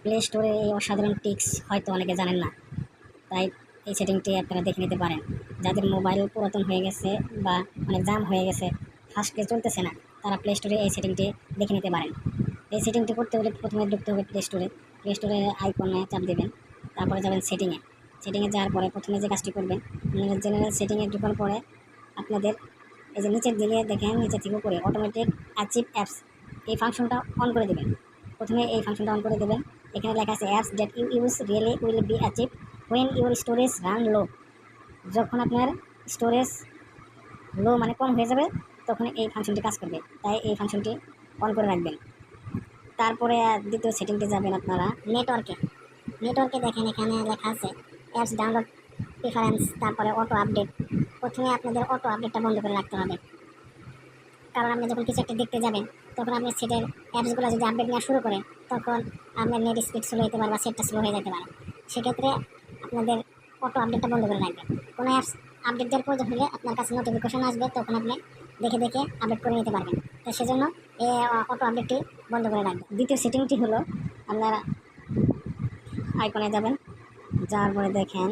Play স্টোরে এই অসাধারণ টিক্স হয়তো অনেকে জানেন না, তাই এই সেটিংটি আপনারা দেখে নিতে পারেন। যাদের মোবাইল পুরাতন হয়ে গেছে বা অনেক জাম হয়ে গেছে, ফাস্টে চলতেছে না, তারা প্লে স্টোরে এই সেটিংটি দেখে নিতে পারেন। এই সেটিংটি করতে হলে প্রথমে ঢুকতে হবে প্লে স্টোরে। প্লে স্টোরে আইকনে চাপ দেবেন, তারপরে যাবেন সেটিংয়ে যাওয়ার পরে প্রথমে যে কাজটি করবেন, জেনারেল সেটিংয়ে ঢোকার পরে আপনাদের এই যে নিচের দিকে দেখেন, নিচে থেকে উপরে অটোমেটিক অ্যাচিভ অ্যাপস, এই ফাংশনটা অন করে দেবেন। প্রথমে এই ফাংশনটা অন করে দেবেন। এখানে লেখা আছে apps that you use really will be achieve when your storage run low. যখন আপনার স্টোরেজ লো মানে কম হয়ে যাবে, তখন এই ফাংশনটি কাজ করবে, তাই এই ফাংশনটি অন করে রাখবেন। তারপরে দ্বিতীয় সেটিংটি যাবেন আপনারা নেটওয়ার্কে দেখেন এখানে লেখা আছে অ্যাপস ডাউনলোড প্রিফারেন্স, তারপরে অটো আপডেট। প্রথমে আপনাদের অটো আপডেটটা বন্ধ করে রাখতে হবে, কারণ আপনি যখন কিছু একটা দেখতে যাবেন তখন আপনি সেটের অ্যাপসগুলো যদি আপডেট নেওয়া শুরু করে, তখন আপনার নেট স্পিড স্লো হতে পারে বা সেটটা স্লো হয়ে যেতে পারে। সেক্ষেত্রে আপনাদের অটো আপডেটটা বন্ধ করে রাখবেন। কোনো অ্যাপস আপডেট দেওয়ার প্রয়োজন হলে আপনার কাছে নোটিফিকেশন আসবে, তখন আপনি দেখে দেখে আপডেট করে নিতে পারবেন। তো সেজন্য এই অটো আপডেটটি বন্ধ করে রাখবেন। দ্বিতীয় সেটিংটি হলো আপনারা আইকনে যাবেন, যাওয়ার পরে দেখেন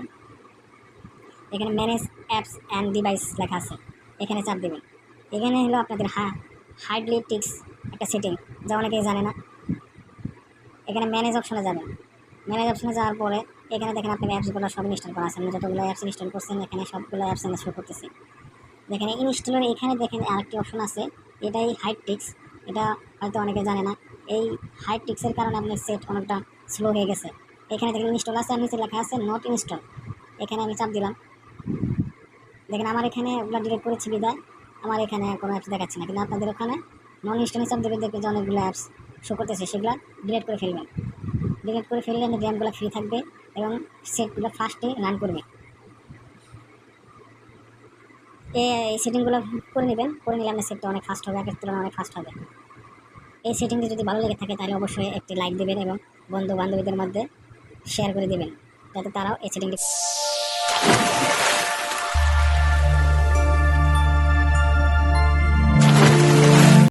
এখানে ম্যানেজ অ্যাপস অ্যান্ড ডিভাইস লেখা আছে, এখানে চাপ দেবেন। এখানে হলো আপনাদের হাইডলি টিক্স একটা সেটিং, যা অনেকেই জানে না। এখানে ম্যানেজ অপশনে যাবেন। ম্যানেজ অপশনে যাওয়ার পরে এখানে দেখেন আপনার অ্যাপসগুলো সব ইনস্টল করা আছে। আপনি যতগুলো অ্যাপস ইনস্টল করছেন এখানে সবগুলো অ্যাপস শো করতেছে। দেখেন ইনস্টলের এখানে দেখেন আরেকটি অপশন আছে, এটাই হাইড টিক্স। এটা হয়তো অনেকে জানে না। এই হাইড টিক্সের কারণে আপনার সেট অনেকটা স্লো হয়ে গেছে। এখানে দেখেন ইনস্টল আছে, আর নিচে লেখা আছে নট ইনস্টল। এখানে আমি চাপ দিলাম। দেখেন আমার এখানে ওগুলো ডিলিট করেছি বিদায় আমার এখানে কোনো অ্যাপস দেখাচ্ছে না, কিন্তু আপনাদের ওখানে নন ইনস্টল চাপ দেবে, দেখবে যে অনেকগুলো অ্যাপস শো করতেছে, সেগুলো ডিলিট করে ফেলবেন। ডিলিট করে ফেললে র্যামগুলো ফ্রি থাকবে এবং সেটগুলো ফাস্টে রান করবে। এই সেটিংগুলো করে নেবেন, করে নিলে আপনার সেটটা অনেক ফাস্ট হবে, আগের তুলনায় অনেক ফাস্ট হবে। এই সেটিংটি যদি ভালো লেগে থাকে তাহলে অবশ্যই একটি লাইক দেবেন এবং বন্ধু বান্ধবীদের মধ্যে শেয়ার করে দেবেন, যাতে তারাও এই সেটিংটি